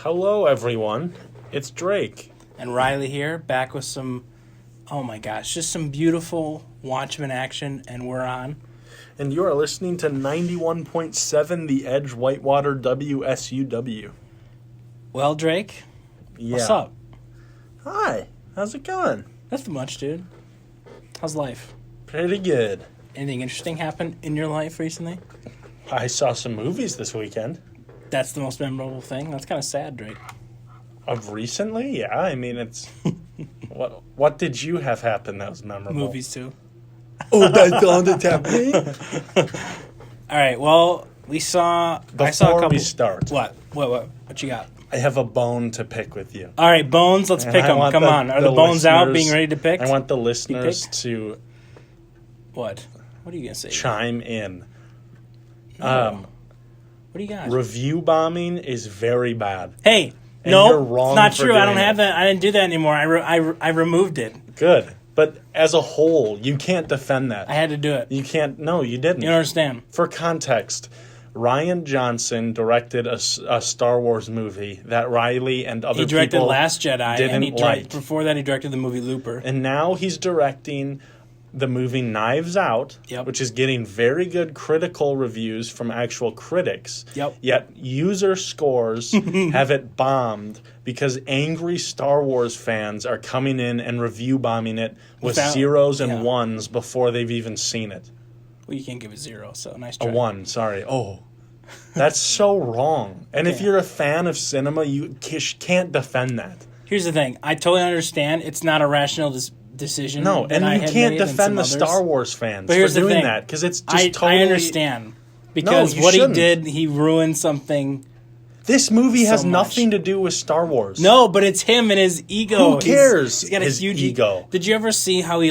Hello, everyone. It's Drake. And Riley here, back with some, oh my gosh, just some beautiful Watchmen action, and we're on. And you are listening to 91.7 The Edge Whitewater WSUW. Well, Drake, Yeah. what's up? Hi. How's it going? Nothing much, dude. How's life? Pretty good. Anything interesting happen in your life recently? I saw some movies this weekend. That's the most memorable thing? That's kind of sad, Drake. Of recently? Yeah, I mean, it's... What did you have happen that was memorable? Movies, too. Oh, that's all that's happening? All right, well, I saw a Before couple... we start, What you got? I have a bone to pick with you. All right, bones, let's pick them. Come on. Are the bones out, being ready to pick? I want the listeners to... What? What are you going to say? Chime in. What do you got? Review bombing is very bad. Hey, And no, you're wrong it's not for true. I don't doing have it. that. I didn't do that anymore. I removed it. Good. But as a whole, you can't defend that. I had to do it. You can't. No, you didn't. You don't understand. For context, Rian Johnson directed a Star Wars movie that Riley and other He directed people Last Jedi, didn't and like. before that he directed the movie Looper. And now he's directing the movie Knives Out, Yep. which is getting very good critical reviews from actual critics. Yep. Yet user scores have it bombed because angry Star Wars fans are coming in and review bombing it with zeros and ones before they've even seen it. Well, you can't give it 0, so nice try. A 1, sorry. Oh, that's so wrong. And if you're a fan of cinema, you can't defend that. Here's the thing. I totally understand. It's not a rational decision. No, that and I you had can't made and defend some the others. Star Wars fans But here's for the doing thing. that because it's just totally... I understand. Because you what shouldn't. he did, he ruined something. This movie has much. nothing to do with Star Wars. No, but it's him and his ego. Who cares? He's got a his huge ego. Did you ever see how he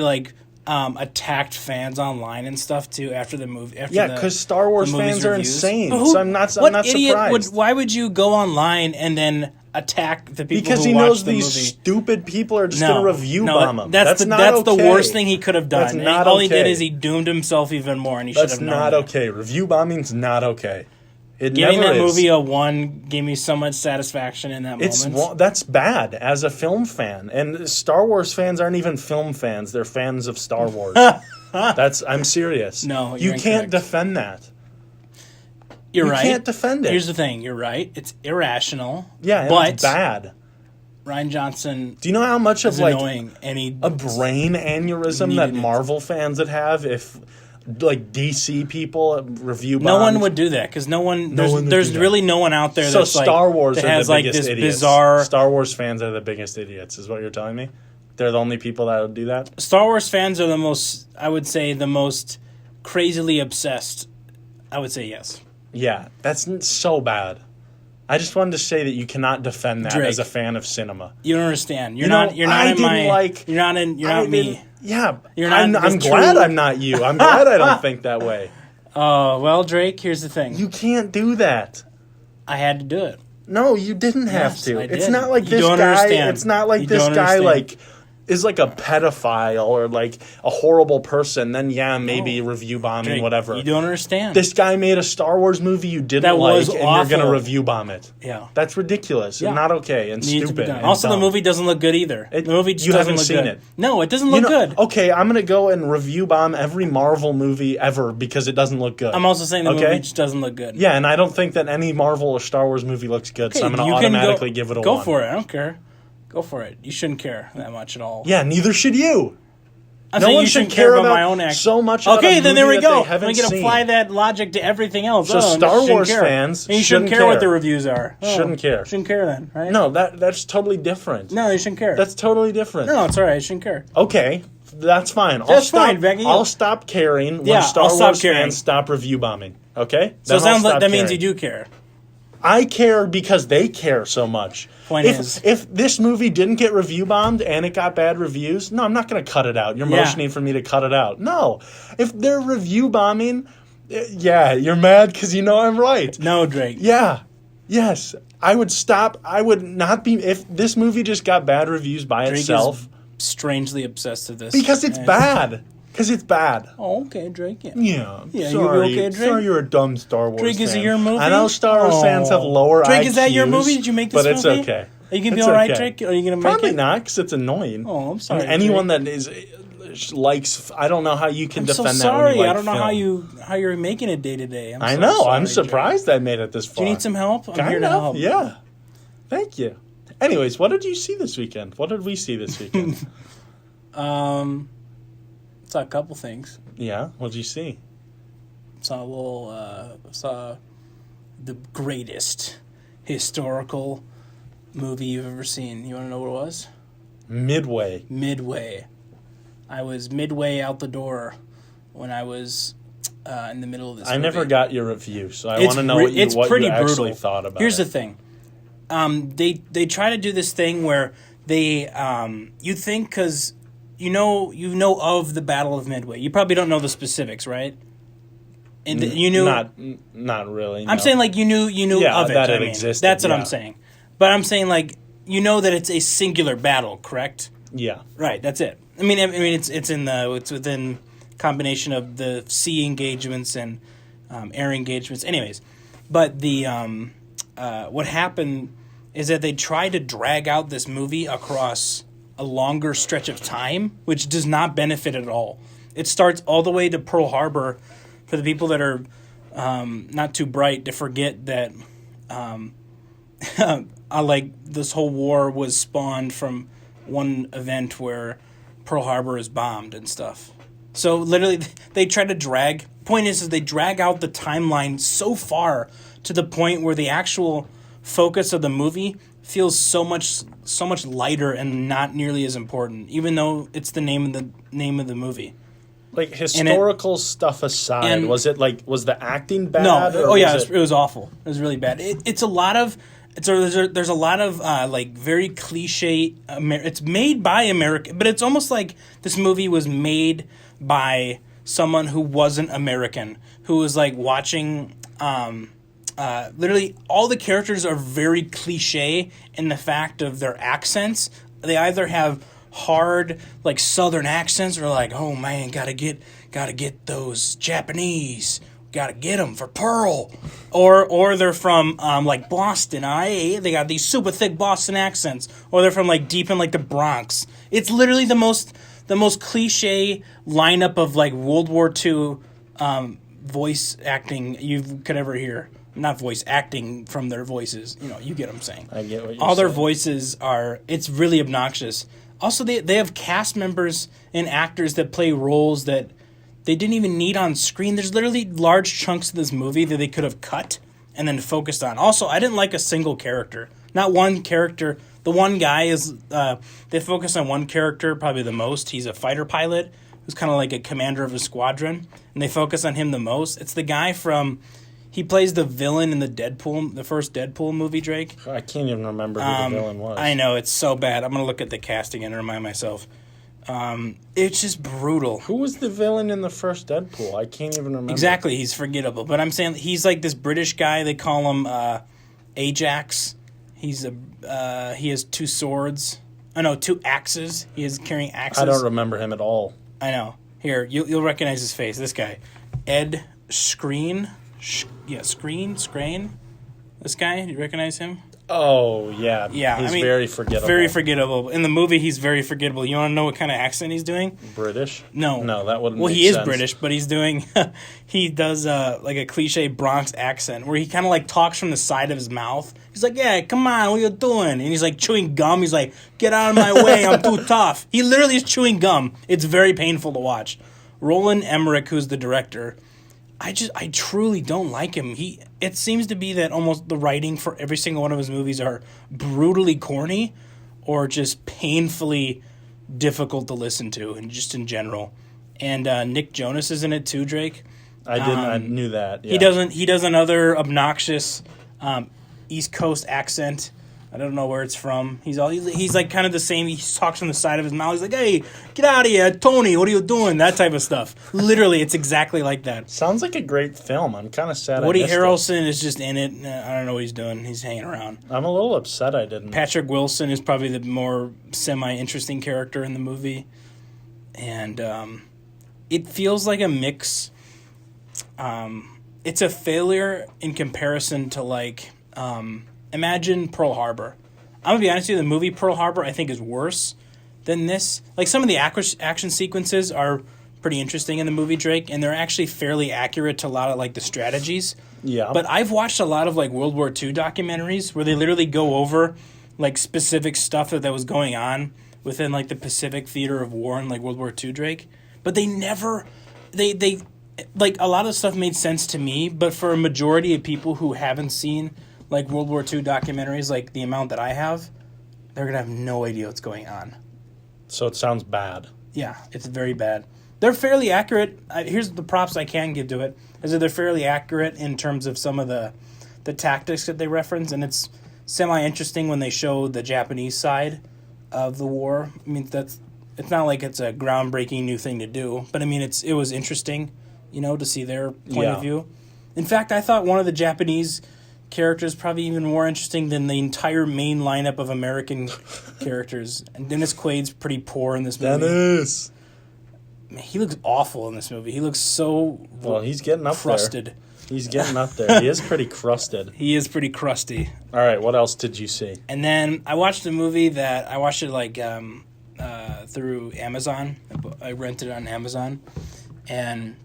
attacked fans online and stuff too after the movie? Yeah, because Star Wars fans are reviews? insane. But So I'm not surprised. Why would you go online and then attack the people Because who he watch knows the these movie? stupid people are just going to review bomb him. That's not the okay. worst thing he could have done. That's not All he did okay. is he doomed himself even more, and he should That's have known not that. okay. Review bombing's not okay. It Giving never that is. movie a 1 gave me so much satisfaction in that moment. That's bad as a film fan, and Star Wars fans aren't even film fans; they're fans of Star Wars. I'm serious. No, you you're can't incorrect. defend that. You're right. You can't defend it. Here's the thing. You're right. It's irrational. Yeah, and but it's bad. Rian Johnson Do you know how much of is like annoying, and he a brain aneurysm that Marvel fans would have if like DC people review bombed? no one would do that because there's really no one out there So that's Star Wars that are has the like biggest this idiots. bizarre. Star Wars fans are the biggest idiots, is what you're telling me? They're the only people that would do that? Star Wars fans are the most crazily obsessed. I would say yes. Yeah, that's so bad. I just wanted to say that you cannot defend that Drake, as a fan of cinema. You don't understand. You're I not didn't me. Yeah, You're not I'm this glad true- I'm not you. I'm glad I don't think that way. Oh, well, Drake, here's the thing. You can't do that. I had to do it. No, you didn't have Yes, to. I It's did. not like You this don't guy. understand. It's not like You this don't guy understand. is like a pedophile or like a horrible person. Then maybe review bombing, Drake, whatever. You don't understand. This guy made a Star Wars movie you didn't That like, was and awful. you're gonna review bomb it. Yeah. That's ridiculous and Yeah. not okay and Needs to be stupid. done. And Also, dumb. the movie doesn't look good either. The movie just you doesn't haven't look seen good. it. No, it doesn't look good. Okay, I'm gonna go and review bomb every Marvel movie ever because it doesn't look good. I'm also saying the movie just doesn't look good. Yeah, and I don't think that any Marvel or Star Wars movie looks good, so I'm gonna automatically give it a 1. Go for it. I don't care. Go for it. You shouldn't care that much at all. Yeah, neither should you. I'm No saying one you should shouldn't care about my about own action. so much about Okay, a then there movie we that go. they haven't We can seen. apply that logic to everything else. So you Star shouldn't Wars care. fans And you shouldn't care what care. the reviews are. Shouldn't care. Shouldn't care then, right? No, that's totally different. No, you shouldn't care. That's totally different. No, it's all right. You shouldn't care. Okay, that's fine. That's fine, Becky. I'll stop caring when Yeah, Star I'll stop Wars caring. fans stop review bombing. Okay? So Then I'll stop that means caring. you do care. I care because they care so much. Point is- if this movie didn't get review bombed and it got bad reviews, no, I'm not going to cut it out. You're motioning for me to cut it out. No. If they're review bombing, yeah, you're mad because you know I'm right. No, Drake. Yeah. Yes. I would stop. I would not be. If this movie just got bad reviews by Drake itself. is strangely obsessed with this. Because it's bad. Because it's bad. Oh, okay, Drake. Yeah. Yeah. Sorry. You okay, Drake? Sorry, you're a dumb Star Wars Drake, fan. is it your movie? I know Star Wars fans have lower Drake, IQs. is that your movie? Did you make this movie? But it's okay. Are you gonna be all right, Drake? Are you gonna make Probably it? not, because it's annoying. Oh, I'm sorry. Anyone Drake. that likes, I don't know how you can I'm defend so that. sorry. When you like I don't know film. how you're making it day to day. I know. I'm surprised I made it this far. Do you need some help? I'm kind here to of, help. Yeah. Thank you. Anyways, what did you see this weekend? What did we see this weekend? Saw a couple things. Yeah. What did you see? Saw the greatest historical movie you've ever seen. You want to know what it was? Midway. Midway. I was midway out the door when I was in the middle of this movie. Never got your review, so I want to know what you actually thought about it. Here's the thing. They try to do this thing where they you think because you know of the Battle of Midway. You probably don't know the specifics, right? And you knew not really. No. I'm saying like you knew of it. That it existed. That's what I'm saying. But I'm saying like you know that it's a singular battle, correct? Yeah. Right. That's it. I mean it's within combination of the sea engagements and air engagements. Anyways, but the what happened is that they tried to drag out this movie across a longer stretch of time, which does not benefit at all. It starts all the way to Pearl Harbor. For the people that are not too bright to forget that like this whole war was spawned from one event where Pearl Harbor is bombed and stuff. So literally they try to drag. Point is they drag out the timeline so far to the point where the actual focus of the movie feels so much lighter and not nearly as important, even though it's the name of the movie. Like historical stuff aside, was the acting bad? No, it was awful. It was really bad. There's a lot of like very cliche. It's made by America, but it's almost like this movie was made by someone who wasn't American, who was like watching. Literally, all the characters are very cliche in the fact of their accents. They either have hard like Southern accents, or like, oh man, gotta get those Japanese, gotta get them for Pearl, or they're from like Boston. They got these super thick Boston accents, or they're from like deep in like the Bronx. It's literally the most cliche lineup of like World War II voice acting you could ever hear. Not voice acting from their voices. You get what I'm saying. I get what you're saying. All their voices it's really obnoxious. Also, they have cast members and actors that play roles that they didn't even need on screen. There's literally large chunks of this movie that they could have cut and then focused on. Also, I didn't like a single character. Not one character. The one guy is... they focus on one character probably the most. He's a fighter pilot who's kind of like a commander of a squadron. And they focus on him the most. It's the guy from... He plays the villain in the first Deadpool movie, Drake. I can't even remember who the villain was. I know, it's so bad. I'm going to look at the cast again and remind myself. It's just brutal. Who was the villain in the first Deadpool? I can't even remember. Exactly, he's forgettable. But I'm saying he's like this British guy. They call him Ajax. He has two swords. Oh, no, two axes. He is carrying axes. I don't remember him at all. I know. Here, you'll recognize his face. This guy. Ed Skrein. Skrein. This guy, do you recognize him? Oh, yeah. Yeah, He's very forgettable. Very forgettable. In the movie, he's very forgettable. You want to know what kind of accent he's doing? British? No. No, that wouldn't Well, make he sense. is British, but he's doing... he does like a cliche Bronx accent where he kind of like talks from the side of his mouth. He's like, yeah, come on, what are you doing? And he's like chewing gum. He's like, get out of my way, I'm too tough. He literally is chewing gum. It's very painful to watch. Roland Emmerich, who's the director... I truly don't like him. It seems to be that almost the writing for every single one of his movies are brutally corny or just painfully difficult to listen to, and just in general. And Nick Jonas is in it too, Drake. I knew that. Yeah. He does another obnoxious East Coast accent. I don't know where it's from. He's like kind of the same. He talks from the side of his mouth. He's like, "Hey, get out of here, Tony. What are you doing?" That type of stuff. Literally, it's exactly like that. Sounds like a great film. I'm kind of sad. Woody I missed Harrelson is just in it. I don't know what he's doing. He's hanging around. I'm a little upset I didn't. Patrick Wilson is probably the more semi-interesting character in the movie, and it feels like a mix. It's a failure in comparison to, like, imagine Pearl Harbor. I'm going to be honest with you, the movie Pearl Harbor I think is worse than this. Like, some of the action sequences are pretty interesting in the movie, Drake, and they're actually fairly accurate to a lot of, like, the strategies. Yeah. But I've watched a lot of, like, World War II documentaries where they literally go over, like, specific stuff that was going on within, like, the Pacific theater of war in, like, World War II, Drake. But they never... They like, a lot of the stuff made sense to me, but for a majority of people who haven't seen, like, World War II documentaries, like the amount that I have, they're going to have no idea what's going on. So it sounds bad. Yeah, it's very bad. They're fairly accurate. Here's the props I can give to it, is that they're fairly accurate in terms of some of the tactics that they reference, and it's semi-interesting when they show the Japanese side of the war. I mean, it's not like it's a groundbreaking new thing to do, but I mean, it was interesting, you know, to see their point of view. In fact, I thought one of the Japanese characters probably even more interesting than the entire main lineup of American characters. And Dennis Quaid's pretty poor in this movie. Dennis! Man, he looks awful in this movie. He looks so he's getting up crusted. There. He's getting up there. He is pretty crusted. He is pretty crusty. All right, what else did you see? And then I watched a movie that I watched it like through Amazon. I rented it on Amazon, and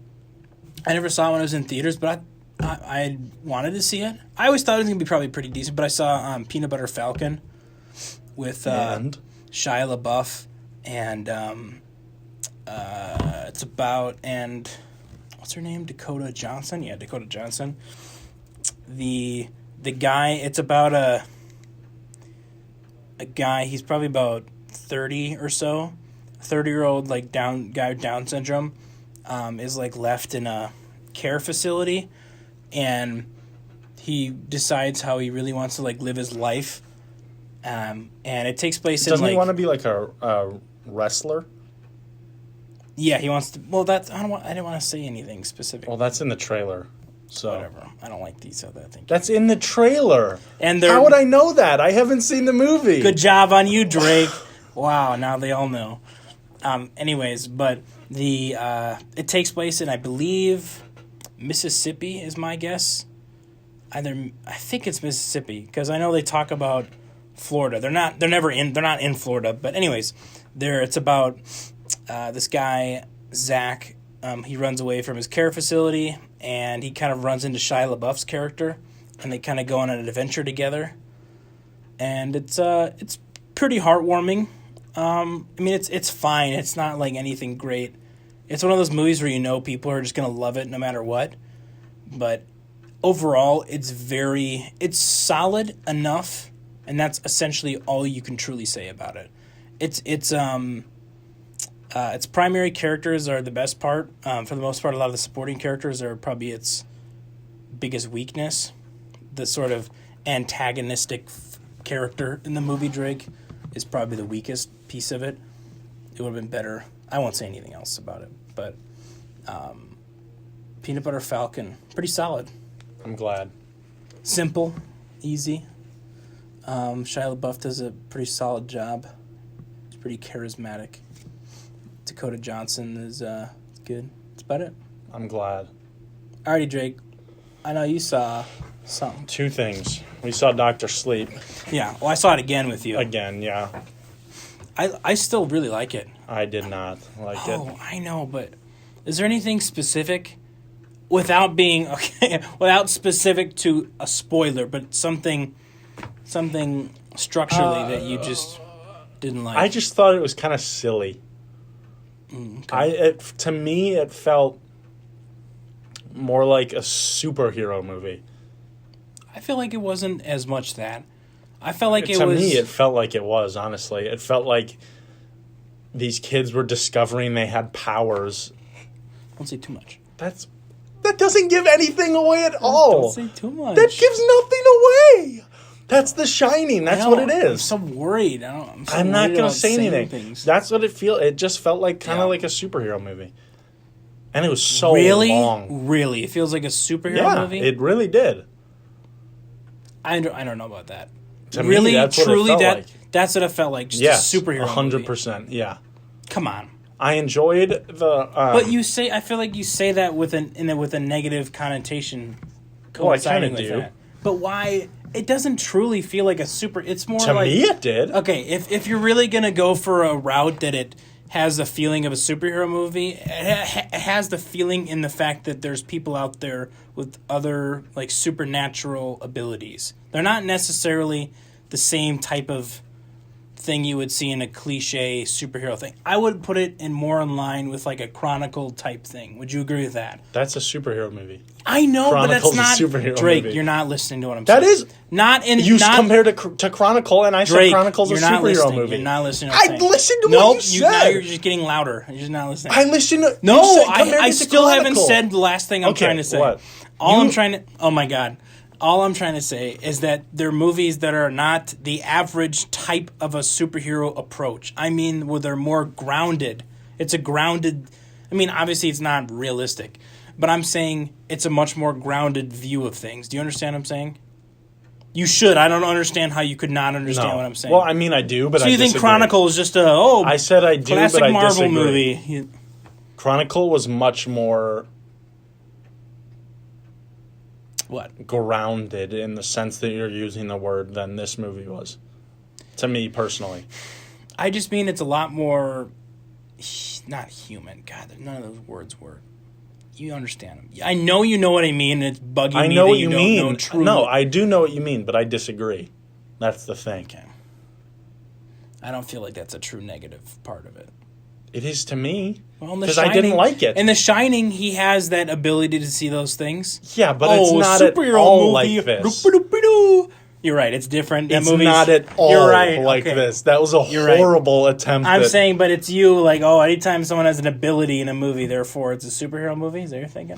I never saw it when it was in theaters, but I wanted to see it. I always thought it was going to be probably pretty decent, but I saw Peanut Butter Falcon with Shia LaBeouf, and it's about, and what's her name? Dakota Johnson? Yeah, Dakota Johnson. The guy, it's about a guy, he's probably about 30 or so, 30-year-old, like, guy with Down syndrome, is, like, left in a care facility, and he decides how he really wants to, like, live his life, and it takes place in, like... Doesn't he want to be, like, a wrestler? Yeah, he wants to... Well, I didn't want to say anything specific. Well, that's in the trailer, so... Whatever. I don't like these other things. That's in the trailer. And how would I know that? I haven't seen the movie. Good job on you, Drake. Wow, now they all know. Anyways, but it takes place in, I believe, Mississippi is my guess. I think it's Mississippi, because I know they talk about Florida. They're not in Florida, but anyways, it's about this guy, Zach. He runs away from his care facility, and he kind of runs into Shia LaBeouf's character, and they kind of go on an adventure together. And it's pretty heartwarming. I mean, it's fine. It's not like anything great. It's one of those movies where you know people are just going to love it no matter what. But overall, it's solid enough, and that's essentially all you can truly say about it. Its primary characters are the best part. For the most part, a lot of the supporting characters are probably its biggest weakness. The sort of antagonistic character in the movie, Drake, is probably the weakest piece of it. It would have been better. I won't say anything else about it, but Peanut Butter Falcon, pretty solid. I'm glad. Simple, easy. Shia LaBeouf does a pretty solid job. He's pretty charismatic. Dakota Johnson is good. That's about it. I'm glad. Alrighty, Drake. I know you saw something. Two things. We saw Dr. Sleep. Yeah, well, I saw it again with you. Again, yeah. I still really like it. I did not like it. Oh, I know, but is there anything specific, without specific to a spoiler, but something structurally that you just didn't like? I just thought it was kind of silly. Okay. To me, it felt more like a superhero movie. I feel like it wasn't as much that. I felt like To me, it felt like it was, honestly. It felt like these kids were discovering they had powers. Don't say too much. That doesn't give anything away at all. Don't say too much. That gives nothing away. That's The Shining. That's what it is. I'm so worried. I'm not going to say anything. Things. That's what it feels. It just felt like kind of like a superhero movie. And it was so long. Really? It feels like a superhero movie? Yeah, it really did. I don't know about that. To really, me, that's truly, what it felt like. That's what it felt like. Just a superhero 100%, movie. Yeah. Come on. I enjoyed the. But you say, I feel like you say that with a negative connotation. Well, I kind coinciding of with do. that. But why? It doesn't truly feel like a super. It's more To like me, it did. Okay, if you're really gonna go for a route that it has the feeling of a superhero movie, it has the feeling in the fact that there's people out there with other like supernatural abilities. They're not necessarily the same type of thing you would see in a cliche superhero thing. I would put it more in line with like a Chronicle type thing. Would you agree with that? That's a superhero movie. I know, Chronicle's but that's a not superhero Drake. movie. You're not listening to what I'm That saying. is Not in you not, compared to Chronicle, and I Drake, said Chronicle's a you're not superhero listening. movie. You're not listening to what I'm I saying. listened to Nope, what you said. Now you're just getting louder. You're just not listening. I listened to No, you said compared I it to still haven't Chronicle. said the last thing I'm Okay, trying to say. what? I'm trying to. Oh my god. All I'm trying to say is that they're movies that are not the average type of a superhero approach. I mean, where they're more grounded. It's a grounded. I mean, obviously, it's not realistic, but I'm saying it's a much more grounded view of things. Do you understand what I'm saying? You should. I don't understand how you could not understand what I'm saying. Well, I mean, I do, but so I you think disagree. Chronicle is just a I said I do, classic but I Marvel disagree. movie? Chronicle was much more What? grounded in the sense that you're using the word than this movie was. To me personally. I just mean it's a lot more not human. God, none of those words work. You understand them. I know you know what I mean, and it's bugging me. I know that what you don't mean. Know true. No, I do know what you mean, but I disagree. That's the thing. Okay. I don't feel like that's a true negative part of it. It is to me. Well, in The Because I didn't Shining- like it. In The Shining, he has that ability to see those things. Yeah, but it's not at all like this. You're right. It's different. That It's movie's- not at all You're right. like Okay. this. That was a You're right. horrible attempt. I'm at, saying, but it's you. Like, oh, anytime someone has an ability in a movie, therefore it's a superhero movie. Is that what you're thinking?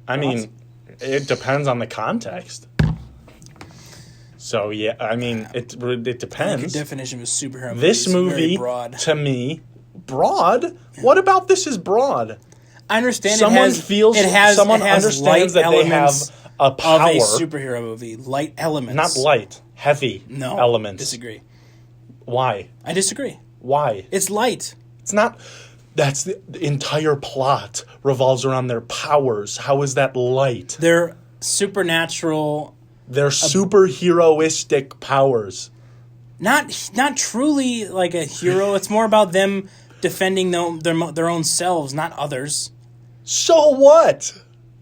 I mean, it depends on the context. So yeah, I mean, it Like a depends. definition of a superhero movie This is very movie, broad. to me, broad. What about this is broad? I understand. Someone it has, feels. it has, someone it has understands light that they have elements a of power. a superhero movie. Light elements. Not light, heavy No. elements. Disagree. Why? I disagree. Why? It's light. It's not. That's the entire plot revolves around their powers. How is that light? They're supernatural. They're superheroistic powers. Not truly like a hero. It's more about them defending their own selves, not others. So what?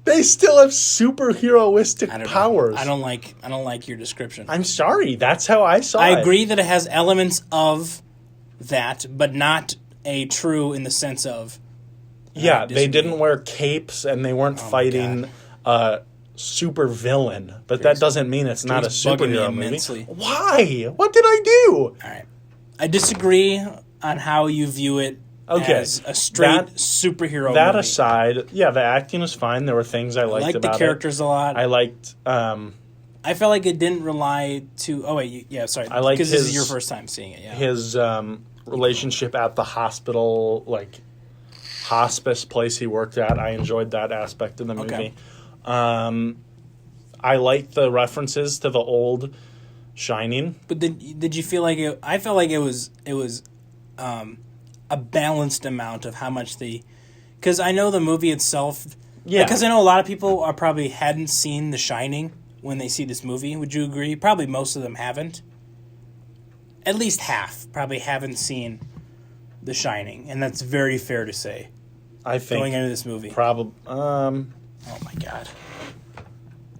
They still have superheroistic I don't powers. know. I don't like your description. I'm sorry. That's how I saw it. I agree that it has elements of that, but not a true in the sense of. Yeah, I they disagree. didn't wear capes and they weren't fighting a super villain, but that doesn't mean it's not a Drake's bugging me superhero movie. immensely. Why? What did I do? All right, I disagree on how you view it as a straight superhero That movie. aside, yeah, the acting was fine. There were things I I liked like the about characters a lot. I liked. I felt like it didn't rely to. Oh wait, yeah, sorry. I liked because this is his- your first time seeing it. Yeah, his relationship at the hospital, like hospice place he worked at. I enjoyed that aspect of the movie. Okay. I liked the references to the old Shining. But did you feel like it? I felt like it was a balanced amount of how much because I know the movie itself. Yeah. Because I know a lot of people probably hadn't seen The Shining when they see this movie. Would you agree? Probably most of them haven't. At least half probably haven't seen The Shining, and that's very fair to say. I think Going into this movie. probably. Oh my god.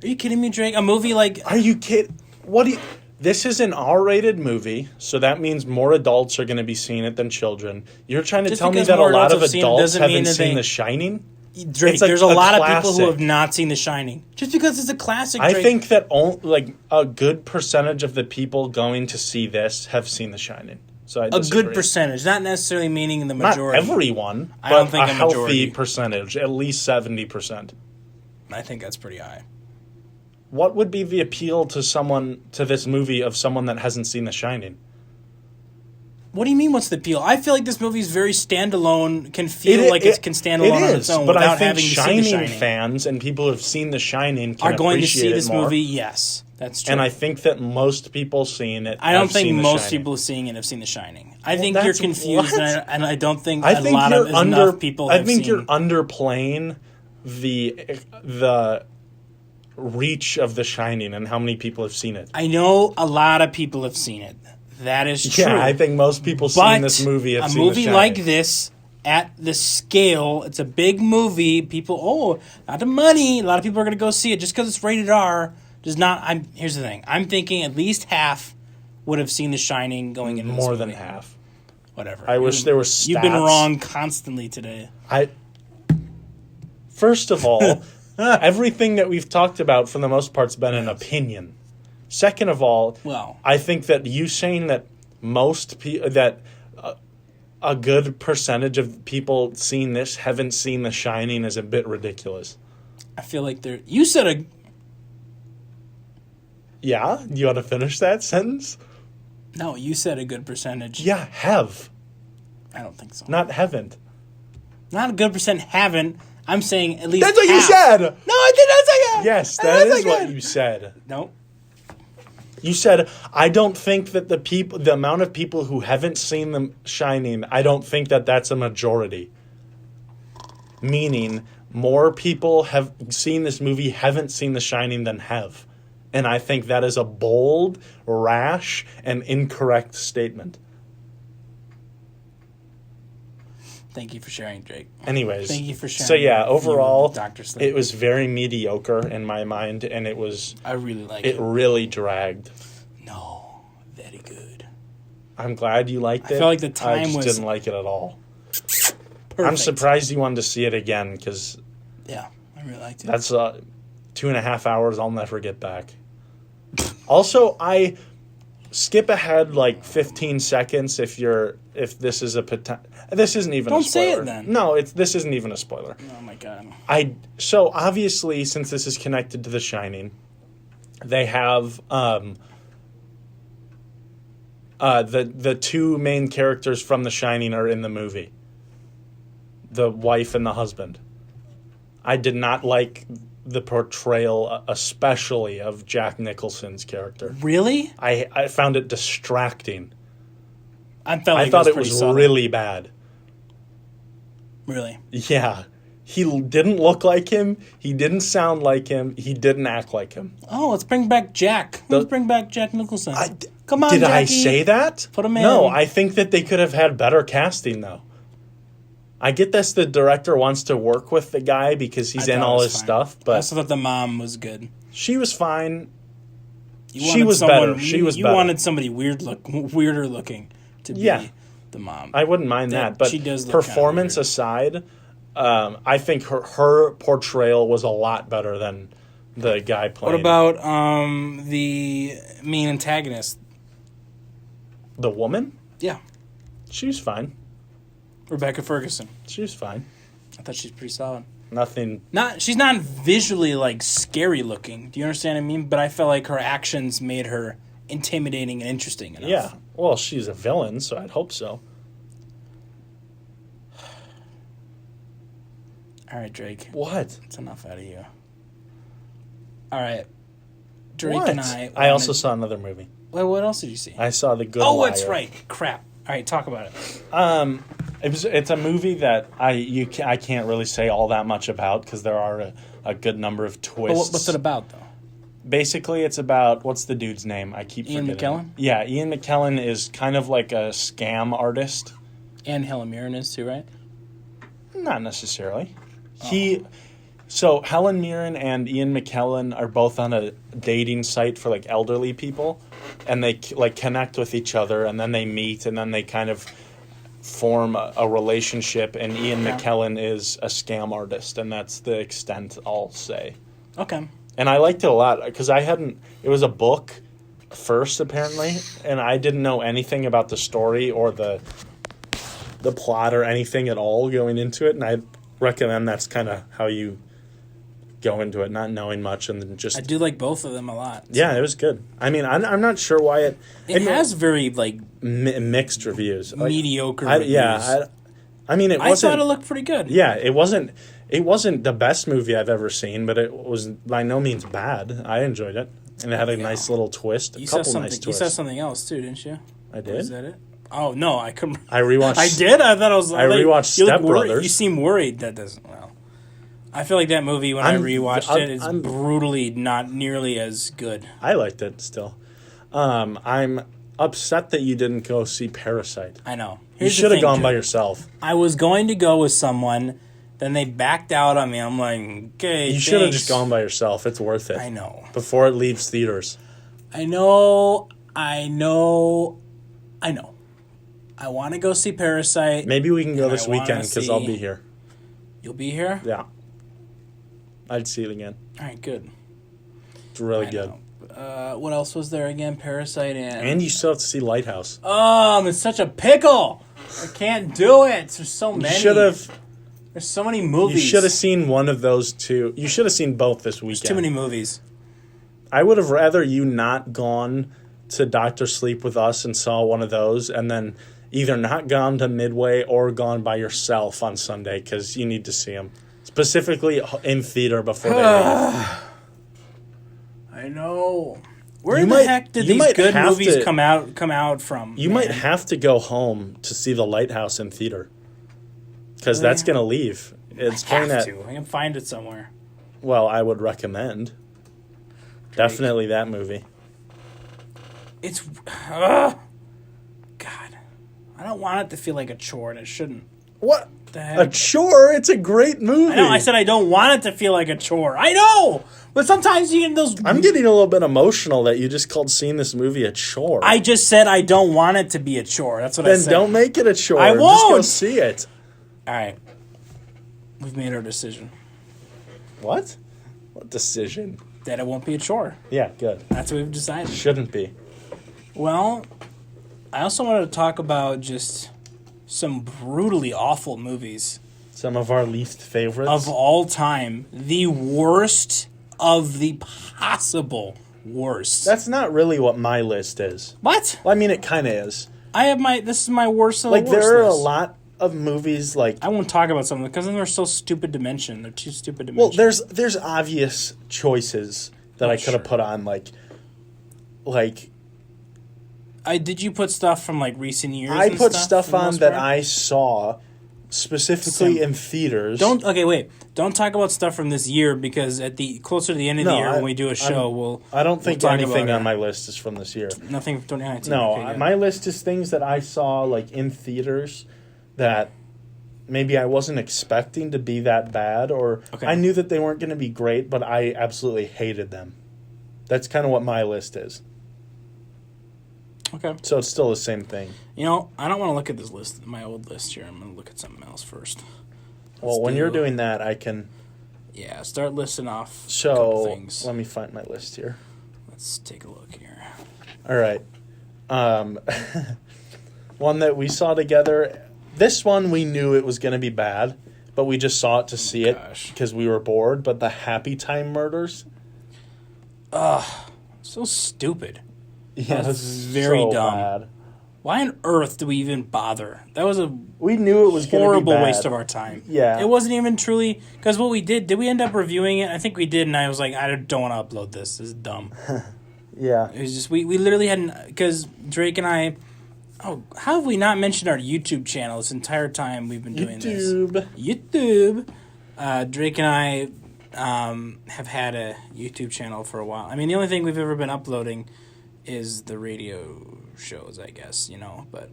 Are you kidding me, Drake? A movie like Are you kidding? What do you? This is an R-rated movie, so that means more adults are going to be seeing it than children. You're trying to Just tell me because that a more lot of adults have seen it adults doesn't mean haven't that seen they- The Shining? Drake, It's like there's a lot of people classic. who have not seen The Shining. Just because it's a classic, I Drake. think that a good percentage of the people going to see this have seen The Shining. So I a disagree. good percentage, not necessarily meaning the Not majority. everyone, I but don't think a a healthy majority. percentage, at least 70%. I think that's pretty high. What would be the appeal to this movie of someone that hasn't seen The Shining? What do you mean? What's the appeal? I feel like this movie is very standalone. Can feel like it can stand alone on its own but without I think having to see The Shining. fans and people who have seen The Shining can are going to see appreciate this it more. movie. Yes, that's true. And I think that most people seeing it. I don't have think seen The most Shining. people seeing it have seen The Shining. I think you're that's- confused, what? and I don't think I think enough people. I have think seen. you're underplaying the reach of The Shining and how many people have seen it. I know a lot of people have seen it. That is true. Yeah, I think most people seeing this movie have seen a movie The Shining. like this at the scale, it's a big movie. People, not the money. A lot of people are going to go see it just because it's rated R. Does not. Here's the thing. I'm thinking at least half would have seen The Shining going into More this than movie. half. Whatever. I wish there were stats. You've been wrong constantly today. First of all, everything that we've talked about for the most part's been an opinion. Second of all, I think that you saying that a good percentage of people seeing this haven't seen The Shining is a bit ridiculous. I feel like you said a... Yeah? You want to finish that sentence? No, you said a good percentage. Yeah, have. I don't think so. Not haven't. Not a good percent haven't. I'm saying at least That's what half. you said! No, I did not say that! Yes, that is what you said. No. You said, I don't think that the amount of people who haven't seen The Shining, I don't think that that's a majority. Meaning, more people have seen this movie, haven't seen The Shining than have. And I think that is a bold, rash, and incorrect statement. Thank you for sharing, Jake. Anyways. Thank you for sharing. So yeah, overall, Dr. Sleep. it was very mediocre in my mind, and it was... I really like it. It really dragged. No, very good. I'm glad you liked it. I felt like the time I just was... didn't like it at all. Perfect. I'm surprised you wanted to see it again, because... Yeah, I really liked it. That's 2.5 hours I'll never get back. Also, I skip ahead like 15 seconds if this is a this isn't even Don't a spoiler. say it then. No, this isn't even a spoiler. Oh my god. So obviously, since this is connected to The Shining, they have the two main characters from The Shining are in the movie. The wife and the husband. I did not like the portrayal, especially of Jack Nicholson's character. Really? I found it distracting. I thought it was really bad. Really? Yeah. He didn't look like him. He didn't sound like him. He didn't act like him. Oh, let's bring back Jack. Let's bring back Jack Nicholson. Come on, Did Jackie. I say that? Put him in. No, I think that they could have had better casting, though. I get this. The director wants to work with the guy because he's in all his stuff, but I also thought the mom was good. She was fine. She was better. You wanted somebody weirder looking to be the mom. I wouldn't mind that, but she does look performance aside, I think her portrayal was a lot better than the guy playing. What about the main antagonist? The woman? Yeah. She was fine. Rebecca Ferguson. She was fine. I thought she's pretty solid. Nothing. She's not visually like scary looking. Do you understand what I mean? But I felt like her actions made her intimidating and interesting enough. Yeah. Well, she's a villain, so I'd hope so. All right, Drake. What? That's enough out of you. All right. Drake what? and I also saw another movie. Wait, what else did you see? I saw The Good Liar. Oh, that's right. Crap. All right, talk about it. It's a movie that I can't really say all that much about because there are a good number of twists. What's it about, though? Basically, it's about, what's the dude's name? I keep Ian forgetting. McKellen? Yeah, Ian McKellen is kind of like a scam artist. And Helen Mirren is too, right? Not necessarily. So Helen Mirren and Ian McKellen are both on a dating site for like elderly people, and they like connect with each other, and then they meet, and then they kind of form a relationship. And Ian McKellen is a scam artist, and that's the extent I'll say. Okay. And I liked it a lot because it was a book first apparently, and I didn't know anything about the story or the plot or anything at all going into it, and I recommend that's kind of how you go into it not knowing much and then just... I do like both of them a lot. Yeah, it was good. I mean, I'm not sure why it... It has very, like... mixed reviews. Mediocre reviews. I mean, it wasn't... I thought it looked pretty good. Yeah, it wasn't the best movie I've ever seen, but it was by no means bad. I enjoyed it. And it had a nice little twist. You said something else, too, didn't you? I did? Was that it? Oh, no, I couldn't... I rewatched... I did? I thought I was... I rewatched Step Brothers. You seem worried. That doesn't... Well, I feel like that movie, when I rewatched it, is brutally not nearly as good. I liked it still. I'm upset that you didn't go see Parasite. I know. You should have gone by yourself. I was going to go with someone, then they backed out on me. I'm like, okay, you should have just gone by yourself. It's worth it. I know. Before it leaves theaters. I know. I want to go see Parasite. Maybe we can go this weekend because I'll be here. You'll be here? Yeah. I'd see it again. All right, good. It's really good. What else was there again? Parasite and... And you still have to see Lighthouse. I'm in such a pickle. I can't do it. There's so many. You should have... There's so many movies. You should have seen one of those two. You should have seen both this weekend. There's too many movies. I would have rather you not gone to Dr. Sleep with us and saw one of those and then either not gone to Midway or gone by yourself on Sunday because you need to see them. Specifically in theater before they leave. I know. Where the heck did these good movies come out from? You might have to go home to see The Lighthouse in theater. Because that's going to leave. I can find it somewhere. Well, I would recommend. Definitely that movie. It's... God. I don't want it to feel like a chore, and it shouldn't. What? The heck? A chore? It's a great movie. I know. I said I don't want it to feel like a chore. I know! But sometimes you get those... I'm getting a little bit emotional that you just called seeing this movie a chore. I just said I don't want it to be a chore. That's what I said. Then don't make it a chore. I won't! Just go see it. All right. We've made our decision. What? What decision? That it won't be a chore. Yeah, good. That's what we've decided. Shouldn't be. Well, I also wanted to talk about just some brutally awful movies. Some of our least favorites. Of all time. The worst of the possible worst. That's not really what my list is. What? Well, I mean, it kind of is. This is my worst of the worst there are list. a lot of movies I won't talk about some of them because then they're so stupid to mention. They're too stupid to mention. Well, there's obvious choices that I could have put on did you put stuff from recent years? I put stuff on that I saw specifically in theaters. Don't talk about stuff from this year because closer to the end of the year when we do a show, I don't think anything on my list is from this year. Nothing from 2019. No, my list is things that I saw in theaters that maybe I wasn't expecting to be that bad, or I knew that they weren't going to be great, but I absolutely hated them. That's kind of what my list is. Okay. So it's still the same thing. I don't want to look at this list, my old list here. I'm going to look at something else first. When you're doing that, I can... Yeah, start listing off a couple things. Let me find my list here. Let's take a look here. All right. One that we saw together... This one, we knew it was going to be bad, but we just saw it to see it because we were bored. But the Happy Time Murders... So stupid. Yeah, that's very dumb. Bad. Why on earth do we even bother? That was we knew it was horrible waste of our time. Yeah. It wasn't even truly... Because what we did we end up reviewing it? I think we did, and I was like, I don't want to upload this. This is dumb. Yeah. It was just... We literally hadn't... Because Drake and I... Oh, how have we not mentioned our YouTube channel this entire time we've been doing this? YouTube. Drake and I have had a YouTube channel for a while. I mean, the only thing we've ever been uploading is the radio shows, I guess, but...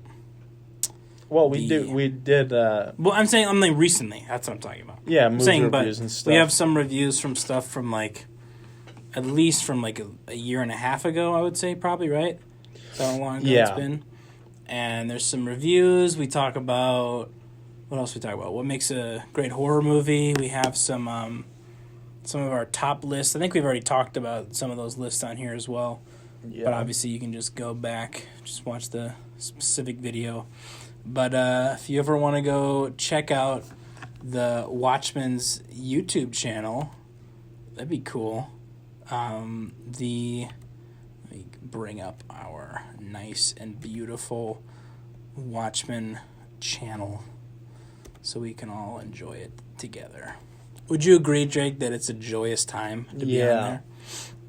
Well, we did... Well, I'm saying recently. That's what I'm talking about. Yeah, movie reviews and stuff. We have some reviews from stuff from, at least from, a year and a half ago, I would say, probably, right? That's how long ago it's been. And there's some reviews. We talk about... What else we talk about? What makes a great horror movie? We have some of our top lists. I think we've already talked about some of those lists on here as well. Yeah. But obviously you can just go back, just watch the specific video. But if you ever want to go check out the Watchmen's YouTube channel, That'd be cool. Let me bring up our nice and beautiful Watchmen channel so we can all enjoy it together. Would you agree, Jake, that it's a joyous time to be on there?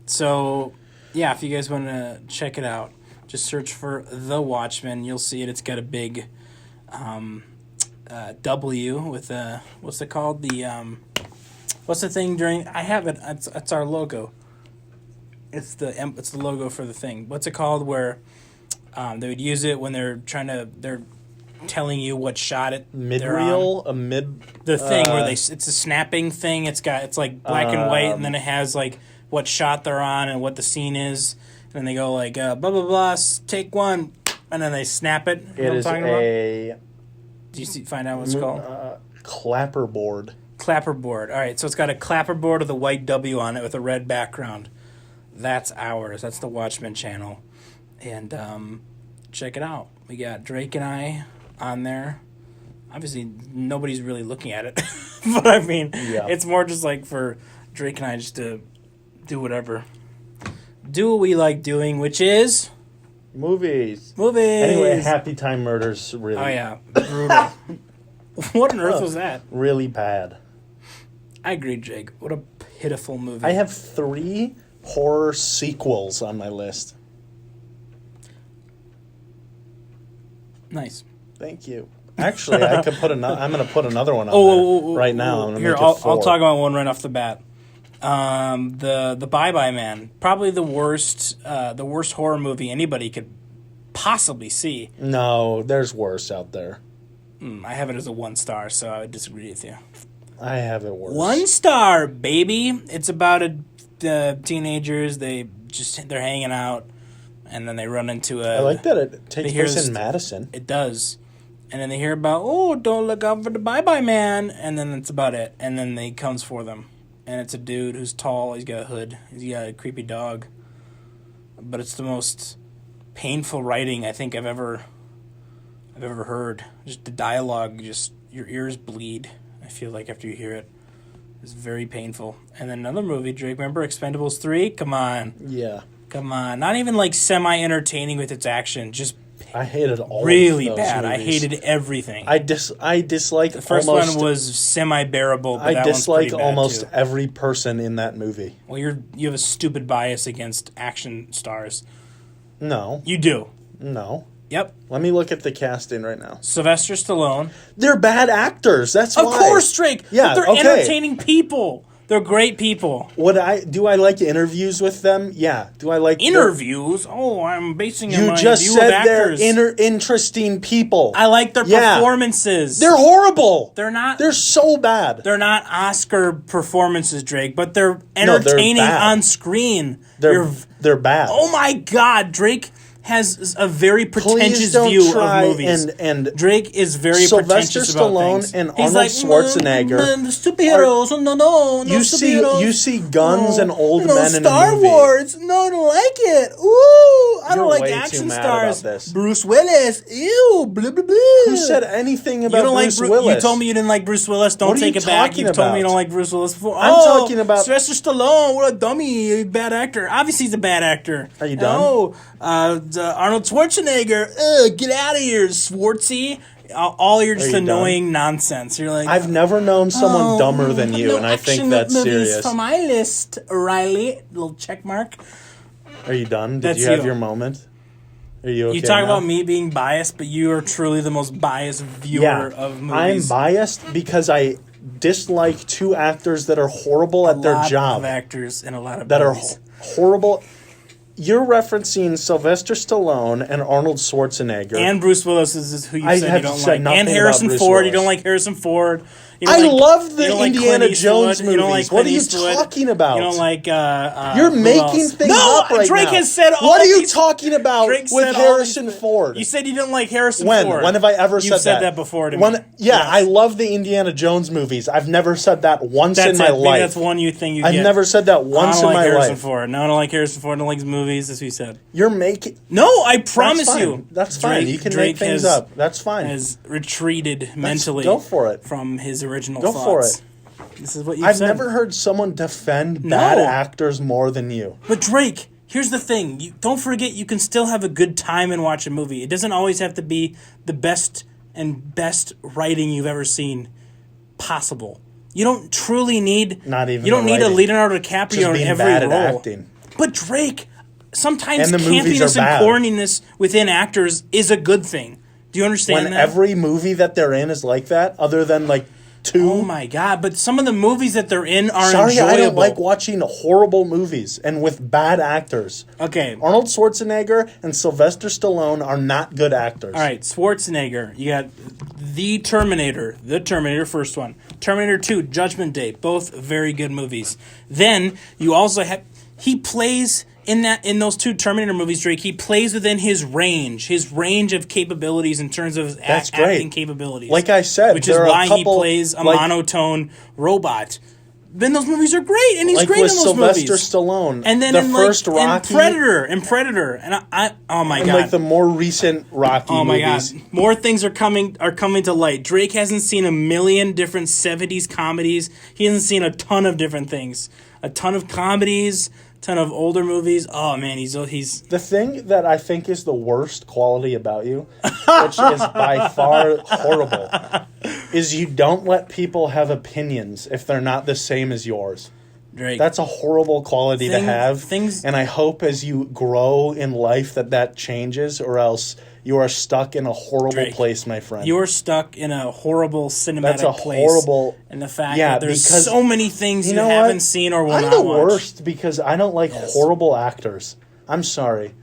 So, yeah, if you guys want to check it out, just search for The Watchmen. You'll see it. It's got a big W with a, what's it called? What's the thing during, I have it, it's our logo. It's the logo for the thing. What's it called where they would use it when they're telling you what shot it mid-reel, the thing where it's a snapping thing. It's like black and white, and then it has like what shot they're on and what the scene is, and then they go like blah blah blah, take one, and then they snap it. You know what I'm talking about? Do you find out what it's called? Clapperboard. Clapperboard. All right, so it's got a clapperboard with a white W on it with a red background. That's ours. That's the Watchmen channel, and check it out. We got Drake and I on there. Obviously, nobody's really looking at it, but I mean, it's more just like for Drake and I just to do whatever. Do what we like doing, which is... Movies. Anyway, Happy Time Murders, really. Oh, yeah. Brutal. What on earth was that? Really bad. I agree, Jake. What a pitiful movie. I have 3 horror sequels on my list. Nice. Thank you. Actually, I could put another. I'm going to put another one on there right now. I'm Here, I'll talk about one right off the bat. The Bye Bye Man, probably the worst horror movie anybody could possibly see. No, there's worse out there. I have it as a 1 star, so I would disagree with you. I have it worse. 1 star, baby. It's about teenagers. They're hanging out, and then they run into a. I like that it takes place in Madison. It does. And then they hear about, don't look out for the Bye Bye Man, and then that's about it. And then he comes for them. And it's a dude who's tall, he's got a hood, he's got a creepy dog. But it's the most painful writing I think I've ever heard. Just the dialogue, just your ears bleed, I feel like, after you hear it. It's very painful. And then another movie, Drake, remember Expendables 3? Come on. Yeah. Come on. Not even like semi-entertaining with its action, just I hated all really of those bad. movies. I hated everything. I disliked the first one was semi-bearable, but I dislike almost too. every person in that movie. Well, you have a stupid bias against action stars. No. You do. No. Yep. Let me look at the casting right now. Sylvester Stallone. They're bad actors. That's why. Of course, Drake. Yeah, but they're entertaining people. They're great people. Do I like interviews with them? Yeah. Do I like interviews? I'm basing it on my just view said of actors. they're interesting people. I like their performances. They're horrible. They're not. They're so bad. They're not Oscar performances, Drake, but they're entertaining on screen. They're bad. Oh my God, Drake has a very pretentious view of movies. And Drake is very Sylvester pretentious about Stallone things. and He's Arnold Schwarzenegger. The superheroes, no superheroes. You see guns and old men in a Star movie. Wars, no, I don't like it. Ooh, I don't like way action too mad stars. about this. Bruce Willis, ew, blah blah blah. Who said anything about you don't Bruce like Willis? You told me you didn't like Bruce Willis. Don't What are take you it back. talking You've told me you about? don't like Bruce Willis before. I'm talking about Sylvester Stallone. What a dummy, bad actor. Obviously, he's a bad actor. Are you done? Arnold Schwarzenegger. Get out of here, Swartzy. All you're just annoying nonsense. You're like, I've never known someone dumber than you, and I think that's serious. For my list, Riley. Little check mark. Are you done? Did That's you have you. your moment? Are you okay? You talk now? about me being biased, but you are truly the most biased viewer of movies. I'm biased because I dislike 2 actors that are horrible at their job. A lot of actors in a lot of that movies. are horrible. You're referencing Sylvester Stallone and Arnold Schwarzenegger. And Bruce Willis is who you said you don't like. And about Harrison Bruce Ford. Willis. You don't like Harrison Ford. I love the Indiana Clint Jones Eastwood. movies. What are you talking about? You don't like... You're making things up right Drake now. has said all What are you these, talking about Drake with Harrison Ford? You said you didn't like Harrison Ford. When have I ever said that? You've said that before to me. Yeah, yes. I love the Indiana Jones movies. I've never said that once in my life. Maybe that's one thing you get. I've never said that once in my life. I don't like Harrison Ford. No, I don't like Harrison Ford. I don't like his movies. That's what you said. You're making... No, I promise you. That's fine. You can make things up. That's fine. Has retreated mentally go for it. from his original thoughts. Go for it. This is what you I've said. never heard someone defend bad actors more than you. But Drake, here's the thing. Don't forget, you can still have a good time and watch a movie. It doesn't always have to be the best writing you've ever seen possible. You don't truly need... Not even You don't need a writing. Leonardo DiCaprio in every bad role. at acting. But Drake, sometimes And the movies campiness are and bad. corniness within actors is a good thing. Do you understand When that? every movie that they're in is like that, other than like 2. Oh my God! But some of the movies that they're in are Sorry, enjoyable. I don't like watching horrible movies and with bad actors. Okay. Arnold Schwarzenegger and Sylvester Stallone are not good actors. All right, Schwarzenegger. You got The Terminator, first one. Terminator 2, Judgment Day, both very good movies. Then you also have he plays in those 2 Terminator movies, Drake. He plays within his range of capabilities in terms of That's great. acting capabilities. Like I said, which is there are why a couple, he plays a like, monotone robot. Then those movies are great, and he's like great with in those Sylvester movies. Stallone. And then the in first like Rocky, in Predator, and I oh my and God, like the more recent Rocky oh my movies. God, more things are coming to light. Drake hasn't seen a million different 70s comedies. He hasn't seen a ton of different things, a ton of comedies, ton of older movies. Oh man, he's The thing that I think is the worst quality about you, which is by far horrible, is you don't let people have opinions if they're not the same as yours. Drake. That's a horrible quality to have. And I hope as you grow in life that changes, or else you are stuck in a horrible Drake, place, my friend. You're stuck in a horrible cinematic That's a place. horrible... And the fact Yeah, that there's because- so many things you know haven't what? seen or will I'm not the watch. worst because I don't like horrible actors. I'm sorry.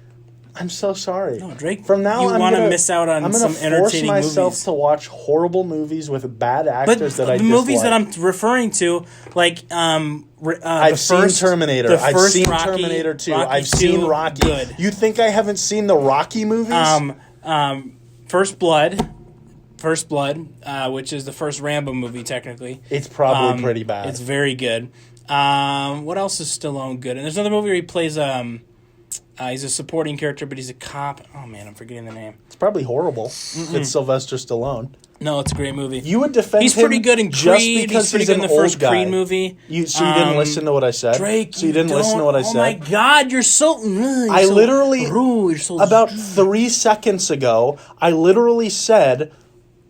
I'm so sorry. No, Drake, From now, you I'm want to gonna- miss out on I'm some gonna entertaining force myself movies. to watch horrible movies with bad But actors that I the dislike. movies that I'm referring to, like I've seen Terminator. the I've first seen Rocky, Terminator 2. Rocky I've seen 2, Rocky. good. You think I haven't seen the Rocky movies? First Blood, which is the first Rambo movie technically. It's probably pretty bad. It's very good. What else is Stallone good? And there's another movie where he plays he's a supporting character, but he's a cop. Oh man, I'm forgetting the name. It's probably horrible. It's Sylvester Stallone. No, it's a great movie. You would defend He's him pretty good in just Creed. because He's pretty he's good in an the first old guy. Creed movie. So you didn't listen to what I said? Drake, So you didn't listen to what I said? Oh my God, you're so... I literally, you're so, about 3 seconds ago, I literally said,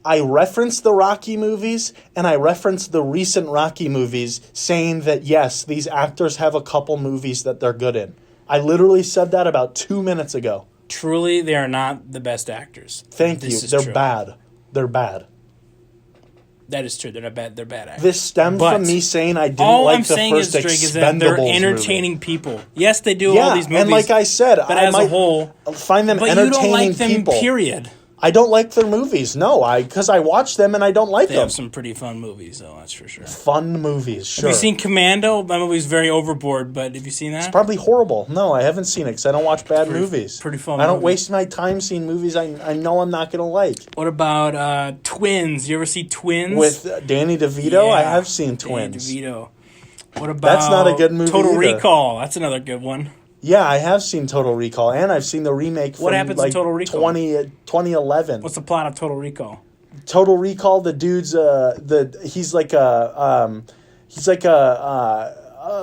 I referenced the Rocky movies, and I referenced the recent Rocky movies, saying that, yes, these actors have a couple movies that they're good in. I literally said that about 2 minutes ago. Truly, they are not the best actors. Thank you. They're true. bad. They're bad. That is true. They're not bad. They're bad actors. This stemmed But from me saying I didn't all like I'm the saying first is, Drake, is that they're Expendables entertaining movie. people. Yes, they do all Yeah, these movies. and like I said, but I as might a whole, find them but you entertaining don't like them. people. Period. I don't like their movies. No, because I watch them and I don't like They them. have some pretty fun movies, though. That's for sure. Fun movies, sure. Have you seen Commando? That movie's very overboard, but have you seen that? Probably horrible. No, I haven't seen it because I don't watch bad movies. pretty fun I don't movie. waste my time seeing movies I know I'm not going to like. What about Twins? You ever see Twins? With Danny DeVito, I Yeah, have seen Danny Twins. DeVito. What about That's not a good movie Total either. Recall? That's another good one. Yeah, I have seen Total Recall, and I've seen the remake from What happens in like Total Recall? 2011. What's the plot of Total Recall? Total Recall, the dude's he's like a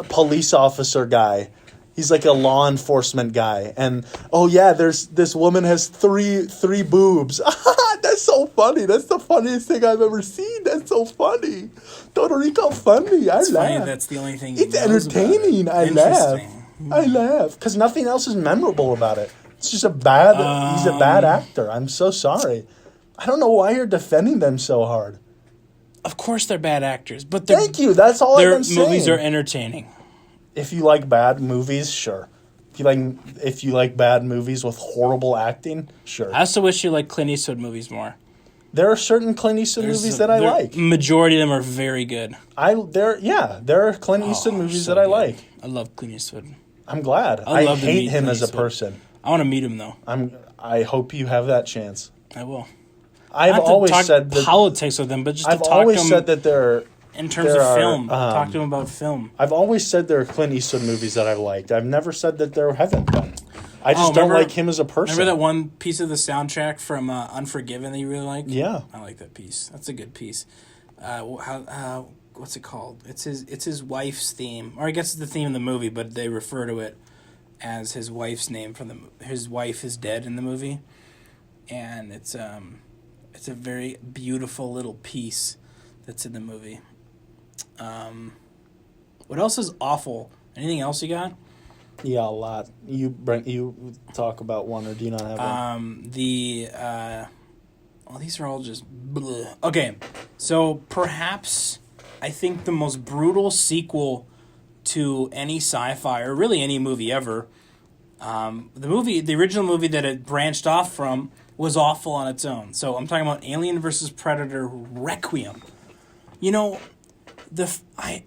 police officer guy. He's like a law enforcement guy, and oh yeah, there's this woman has three boobs. That's so funny. That's the funniest thing I've ever seen. That's so funny. Total Recall funny. I It's laugh. funny. That's the only thing. He It's knows about entertaining. it. I laugh. Interesting. I laugh because nothing else is memorable about it. It's just a bad. He's a bad actor. I'm so sorry. I don't know why you're defending them so hard. Of course, they're bad actors, but Thank you. That's all I've their been saying. movies are entertaining. If you like bad movies, sure. If you like bad movies with horrible acting, sure. I also wish you liked Clint Eastwood movies more. There are certain Clint Eastwood movies that I like. Majority of them are very good. There are Clint Eastwood movies so that I good. like. I love Clint Eastwood. I'm glad. I'd love I to hate meet him Clint as a Eastwood. person. I want to meet him though. I hope you have that chance. I will. I've Not to always talk said that politics with him, but just I've to talk to always him said that there in terms there of are, film. Talk to him about film. I've always said there are Clint Eastwood movies that I've liked. I've never said that there haven't been. I just don't like him as a person. Remember that one piece of the soundtrack from Unforgiven that you really liked? Yeah. I like that piece. That's a good piece. what's it called? It's his wife's theme, or I guess it's the theme of the movie, but they refer to it as his wife's name from his wife is dead in the movie, and it's a very beautiful little piece that's in the movie. What else is awful? Anything else you got? Yeah, a lot. You talk about one, or do you not have one? Well, these are all just bleh. Okay, so perhaps I think the most brutal sequel to any sci-fi, or really any movie ever, the original movie that it branched off from was awful on its own. So I'm talking about Alien vs. Predator Requiem. You know, I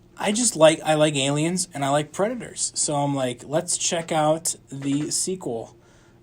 like aliens and I like predators. So I'm like, let's check out the sequel.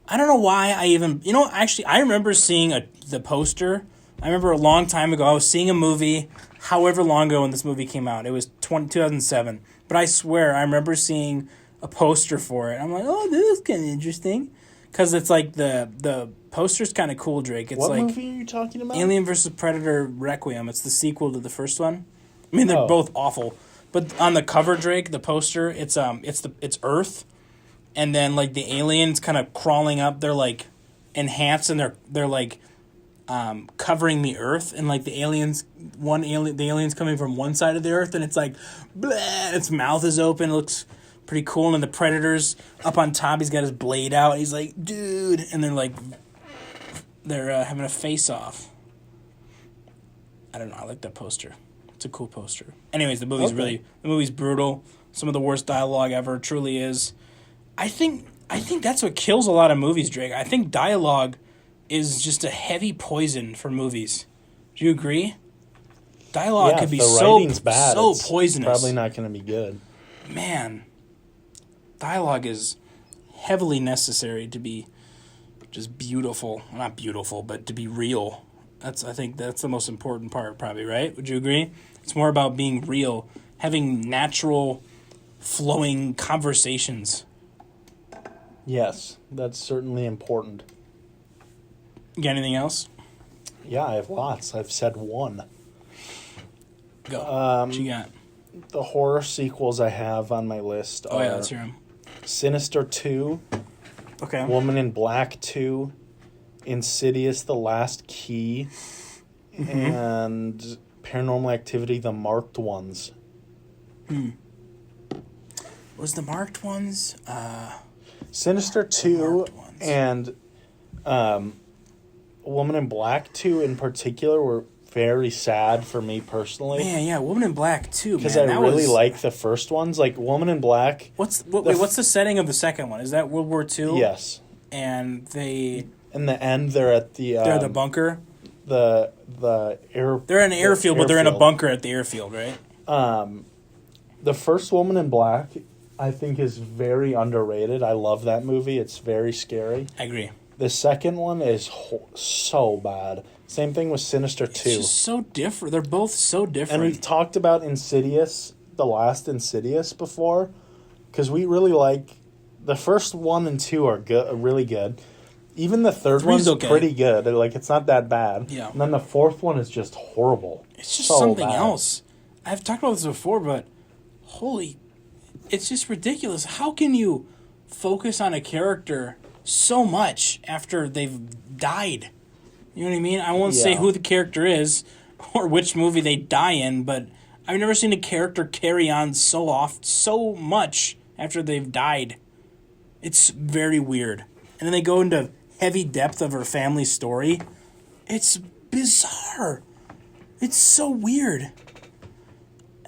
I don't know why I remember seeing the poster. I remember a long time ago, I was seeing a movie, however long ago when this movie came out. It was 2007. But I swear, I remember seeing a poster for it. I'm like, oh, this is kind of interesting. Because it's like the poster's kind of cool, Drake. It's what like movie are you talking about? Alien vs. Predator Requiem. It's the sequel to the first one. I mean, they're both awful. But on the cover, Drake, the poster, it's Earth. And then, like, the aliens kind of crawling up, they're, like, enhanced, and they're like, covering the Earth. And, like, the alien's coming from one side of the Earth, and it's, like, bleh, its mouth is open. It looks pretty cool. And then the Predator's up on top. He's got his blade out. He's like, dude. And they're having a face-off. I don't know. I like that poster. It's a cool poster. Anyways, the movie's brutal. Some of the worst dialogue ever. Truly is. I think that's what kills a lot of movies, Drake. I think dialogue is just a heavy poison for movies. Do you agree? Dialogue could be so poisonous. Probably not going to be good. Man, dialogue is heavily necessary to be just beautiful. Not beautiful, but to be real. I think that's the most important part, probably, right? Would you agree? It's more about being real, having natural, flowing conversations. Yes, that's certainly important. You got anything else? Yeah, I have lots. I've said one. Go. What you got? The horror sequels I have on my list are let's hear 'em. Sinister 2, Okay. Woman in Black 2, Insidious: The Last Key, and Paranormal Activity: The Marked Ones. Was the Marked Ones? Sinister 2 and Woman in Black 2 in particular were very sad for me personally. Man, yeah, Woman in Black 2, because I really like the first ones. Like Woman in Black. What's the setting of the second one? Is that World War II? Yes. And they... In the end, they're at the... they're at the bunker? The air... They're in an airfield, but they're in a bunker at the airfield, right? The first Woman in Black, I think, is very underrated. I love that movie. It's very scary. I agree. The second one is so bad. Same thing with Sinister 2. It's just so different. They're both so different. And we've talked about Insidious, the last Insidious before, because we really like... The first 1 and 2 are good, really good. Even the third one's pretty good. Like, it's not that bad. Yeah. And then the fourth one is just horrible. It's just something else. I've talked about this before, but it's just ridiculous. How can you focus on a character so much after they've died? You know what I mean? I won't say who the character is or which movie they die in, but I've never seen a character carry on so much after they've died. It's very weird. And then they go into heavy depth of her family story. It's bizarre. It's so weird.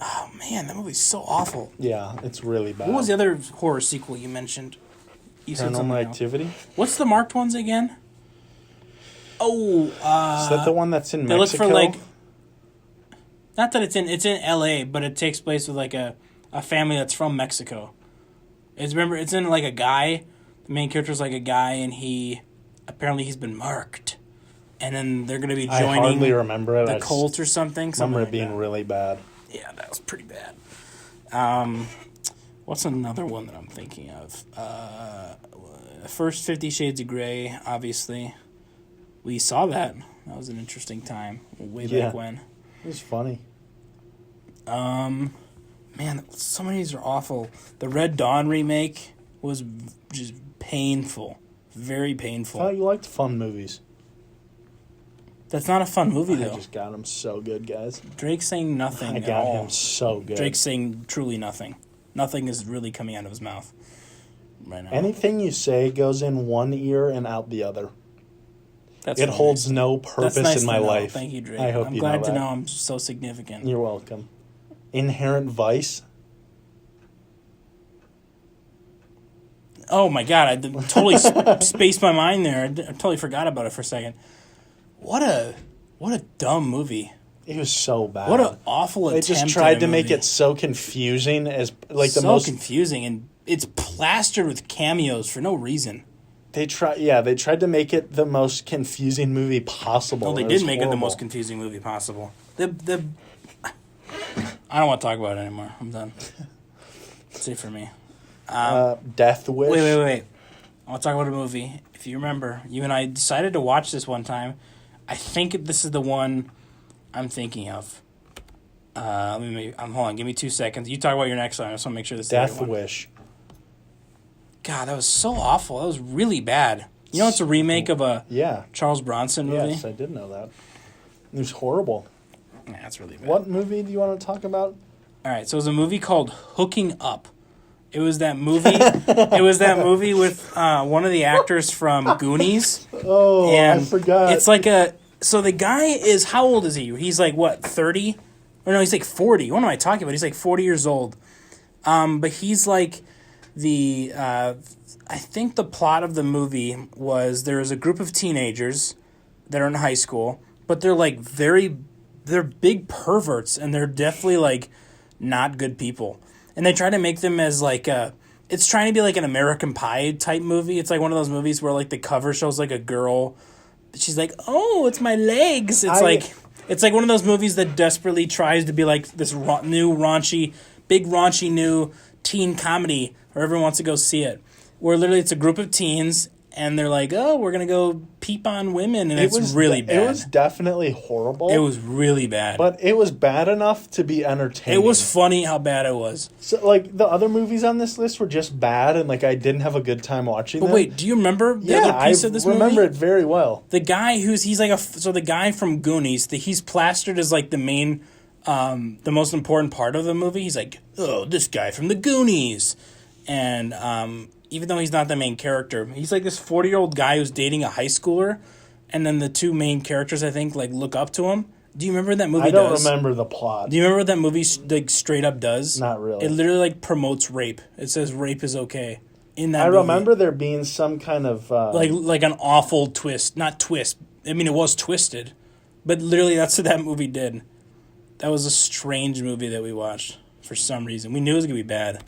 Oh, man, that movie's so awful. Yeah, it's really bad. What was the other horror sequel you mentioned? You said Paranormal Activity? Else. What's the marked ones again? Oh, is that the one that's in Mexico? They look for, like... Not that it's in L.A., but it takes place with, like, a family that's from Mexico. It's in, like, a guy. The main character's, like, a guy, and apparently he's been marked. And then they're going to be joining... I hardly remember it. The cult or something. I remember it being really bad. Yeah, that was pretty bad. What's another one that I'm thinking of? First 50 Shades of Grey, obviously. We saw that. That was an interesting time. Way back when. It was funny. Man, some of these are awful. The Red Dawn remake was just painful. Very painful. I thought you liked fun movies. That's not a fun movie, though. I just got him so good, guys. Drake's saying nothing I at got all. him so good. Drake's saying truly nothing. Nothing is really coming out of his mouth right now. Anything you say goes in one ear and out the other. That's it holds nice. no purpose That's nice in my to know. life. Thank you, Drake. I hope I'm you glad know to that. know I'm so significant. You're welcome. Inherent Vice. Oh my god, I totally spaced my mind there. I totally forgot about it for a second. What a dumb movie. It was so bad. What an awful They attempt. just tried to make it so confusing as like so the most confusing, and it's plastered with cameos for no reason. They tried to make it the most confusing movie possible. No, they It did was make it the horrible. most confusing movie possible. I don't want to talk about it anymore. I'm done. That's it for me. Death Wish. Wait. I want to talk about a movie. If you remember, you and I decided to watch this one time. I think this is the one I'm thinking of. Hold on. Give me 2 seconds. You talk about your next one. I just want to make sure this is the Death right one. Wish. God, that was so awful. That was really bad. You know, it's a remake of a Yeah. Charles Bronson movie. Yes, I did know that. It was horrible. Yeah, it's really bad. What movie do you want to talk about? All right, so it was a movie called Hooking Up. It was that movie. It was that movie with one of the actors from Goonies. Oh, And I forgot. It's like a. So the guy is, how old is he? He's like what, 30? Or no, he's like 40. What am I talking about? He's like 40 years old. But he's like the. I think the plot of the movie was there is a group of teenagers that are in high school, but they're like they're big perverts, and they're definitely like not good people. And they try to make them as like it's trying to be like an American Pie type movie. It's like one of those movies where like the cover shows like a girl. She's like, "Oh, it's my legs." It's like one of those movies that desperately tries to be like this new raunchy new teen comedy where everyone wants to go see it. Where literally it's a group of teens and they're like, "Oh, we're gonna go peep on women," and it's really bad. It was definitely horrible. It was really bad. But it was bad enough to be entertaining. It was funny how bad it was. So, like, the other movies on this list were just bad, and, like, I didn't have a good time watching them. But wait, do you remember the other piece of this movie? I remember it very well. The guy the guy from Goonies, he's plastered as, like, the main, the most important part of the movie. He's like, "Oh, this guy from the Goonies." And, even though he's not the main character, he's like this 40-year-old guy who's dating a high schooler, and then the two main characters, I think, like, look up to him. Do you remember what that movie I don't does? remember the plot. Do you remember what that movie like straight up does? Not really. It literally like promotes rape. It says rape is okay in that movie. I remember there being some kind of like an awful twist. Not twist. I mean, it was twisted, but literally that's what that movie did. That was a strange movie that we watched for some reason. We knew it was gonna be bad.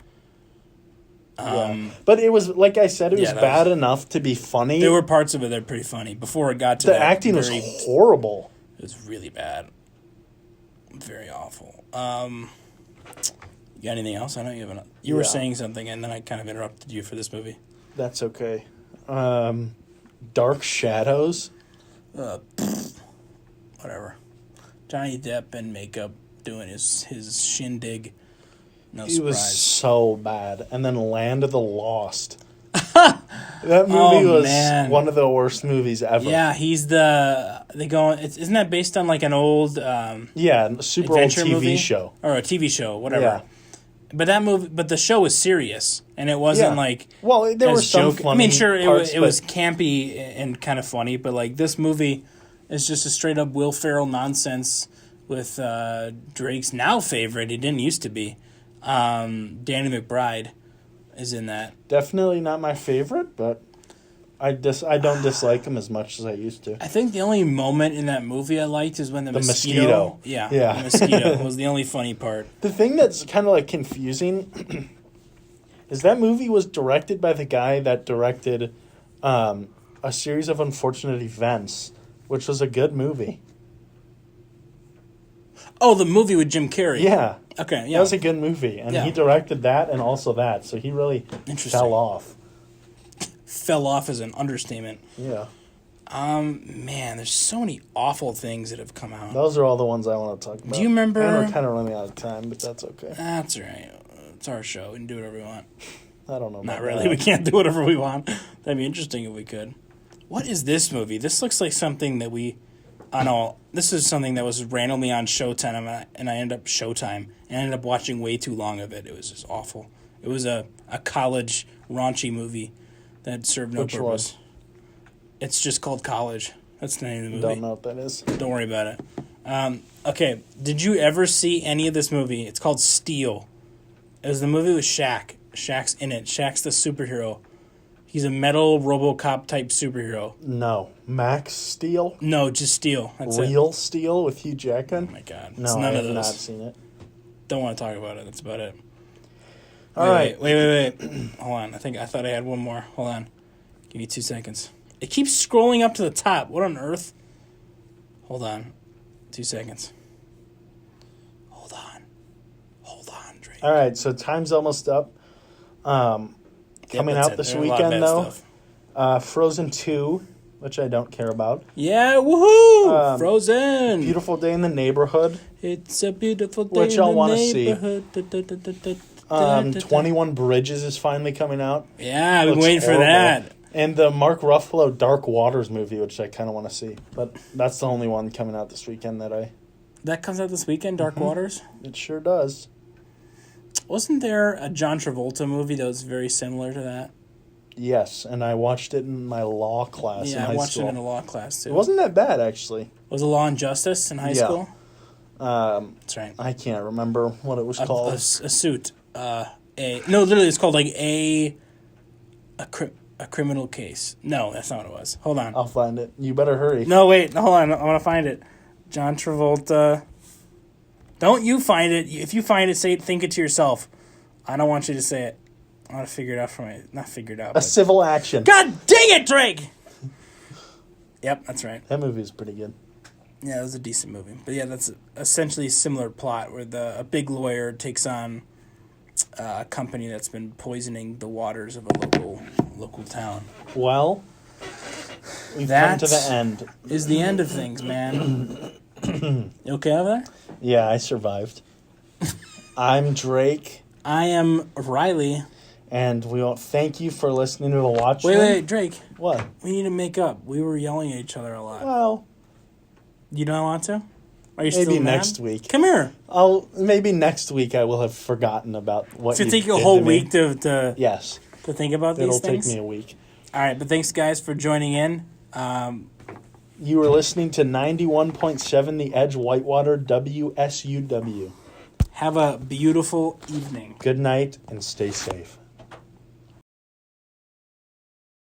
But it was, like I said, it was bad enough to be funny. There were parts of it that were pretty funny before it got to the acting was horrible. It was really bad. Very awful. You got anything else? I know you haven't. You were saying something, and then I kind of interrupted you for this movie. That's okay. Dark Shadows. Whatever. Johnny Depp in makeup doing his shindig. No surprise. It was so bad. And then Land of the Lost. That movie was one of the worst movies ever. Yeah, he's isn't that based on like an old super old TV movie? show. Or a TV show, whatever. Yeah. But the show was serious, and it wasn't like there was some funny I mean, sure, parts, it was campy and kind of funny, but like this movie is just a straight up Will Ferrell nonsense with Drake's now favorite. He didn't used to be. Danny McBride is in that. Definitely not my favorite, but I don't dislike him as much as I used to. I think the only moment in that movie I liked is when the mosquito. Yeah. The Yeah. mosquito was the only funny part. The thing that's kind of like confusing is that movie was directed by the guy that directed A Series of Unfortunate Events, which was a good movie. Oh, the movie with Jim Carrey. Yeah. Okay, yeah. That was a good movie, and he directed that and also that, so he really fell off. Fell off is an understatement. Yeah. Man, there's so many awful things that have come out. Those are all the ones I want to talk about. Do you remember? And we're kind of running out of time, but that's okay. That's all right. It's our show. We can do whatever we want. I don't know. Not really. We can't do whatever we want. That'd be interesting if we could. What is this movie? This looks like something that we... I know. This is something that was randomly on Showtime, and I ended up watching way too long of it. It was just awful. It was a college raunchy movie that served no purpose. It's just called College. That's the name of the movie. Don't know what that is. Don't worry about it. Okay, did you ever see any of this movie? It's called Steel. It was the movie with Shaq. Shaq's in it. Shaq's the superhero. He's a metal RoboCop type superhero. No. Max Steel? No, just Steel. That's Real Steel with Hugh Jackman? Oh my God. No, it's none I of have those. not seen it. Don't want to talk about it. That's about it. All right. Wait. Hold on. I thought I had one more. Hold on. Give me 2 seconds. It keeps scrolling up to the top. What on earth? Hold on. 2 seconds. Hold on, Drake. All right, so time's almost up. Coming out this weekend, though, Frozen 2, which I don't care about. Yeah, woohoo! Frozen! Beautiful Day in the Neighborhood. It's a beautiful day which y'all want to see. 21 21 Bridges is finally coming out. Yeah, I've been waiting for horrible. that. And the Mark Ruffalo Dark Waters movie, which I kind of want to see. But that's the only one coming out this weekend that I... That comes out this weekend, Dark Waters? It sure does. Wasn't there a John Travolta movie that was very similar to that? Yes, and I watched it in my law class in high school. Yeah, I watched it in a law class, too. It wasn't that bad, actually. Was it Law and Justice in high school? That's right. I can't remember what it was called. A suit. Literally, it's called like a criminal case. No, that's not what it was. Hold on. I'll find it. You better hurry. No, wait. Hold on. I want to find it. John Travolta. Don't you find it. If you find it, think it to yourself. I don't want you to say it. I want to figure it out for me. Not figure it out. A Civil Action. God dang it, Drake! Yep, that's right. That movie is pretty good. Yeah, it was a decent movie. But yeah, that's essentially a similar plot where a big lawyer takes on a company that's been poisoning the waters of a local town. Well, we've come to the end. Is the end of things, man. You okay over there? Yeah, I survived. I'm Drake. I am Riley. And we want thank you for listening to the Watchmen. Wait, Drake. What? We need to make up. We were yelling at each other a lot. Well, you don't want to? Are you maybe still mad? next week. Come here. Maybe next week I will have forgotten about what. It's gonna take you a whole week to yes, to think about these things. It'll take me a week. All right, but thanks guys for joining in. You were listening to 91.7 The Edge Whitewater WSUW. Have a beautiful evening. Good night and stay safe.